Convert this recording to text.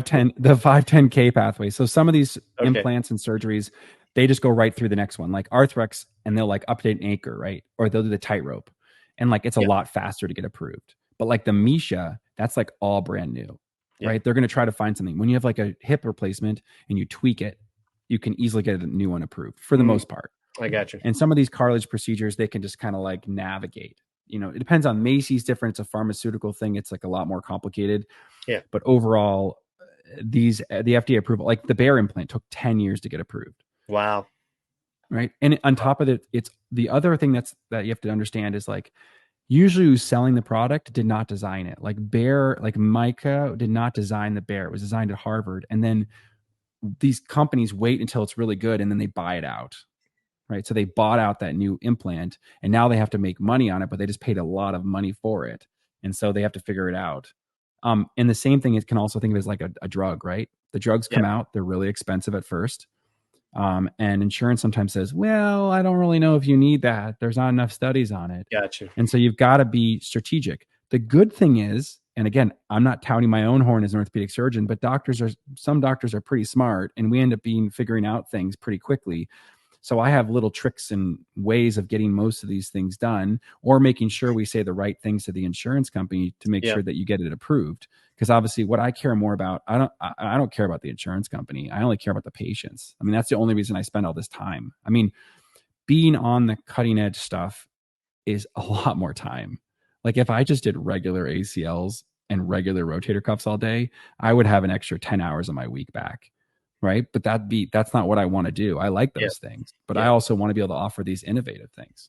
510K pathway. So some of these Okay. implants and surgeries, they just go right through the next one, like Arthrex, and they'll like update an anchor, right? Or they'll do the tightrope, and like it's a Yeah. lot faster to get approved. But like the Misha, that's like all brand new, Yeah. right? They're going to try to find something. When you have like a hip replacement and you tweak it, you can easily get a new one approved for the most part. I got you. And some of these cartilage procedures, they can just kind of like navigate. It depends on Macy's different. It's a pharmaceutical thing. It's like a lot more complicated. Yeah. But overall, the FDA approval, like the Bear implant, took 10 years to get approved. Wow. Right. And on top of it, it's the other thing that you have to understand is like usually who's selling the product did not design it. Like Bear, like Micah did not design the Bear. It was designed at Harvard. And then these companies wait until it's really good and then they buy it out. Right. So they bought out that new implant and now they have to make money on it, but they just paid a lot of money for it. And so they have to figure it out. And the same thing, it can also think of as like a drug, right? The drugs come out, they're really expensive at first. And insurance sometimes says, well, I don't really know if you need that. There's not enough studies on it. Gotcha. And so you've got to be strategic. The good thing is, and again, I'm not touting my own horn as an orthopedic surgeon, but some doctors are pretty smart and we end up figuring out things pretty quickly. So I have little tricks and ways of getting most of these things done, or making sure we say the right things to the insurance company to make sure that you get it approved. Because obviously what I care more about, I don't care about the insurance company. I only care about the patients. I mean, that's the only reason I spend all this time. I mean, being on the cutting edge stuff is a lot more time. Like if I just did regular ACLs and regular rotator cuffs all day, I would have an extra 10 hours of my week back. Right. But that's not what I want to do. I like those things, but I also want to be able to offer these innovative things.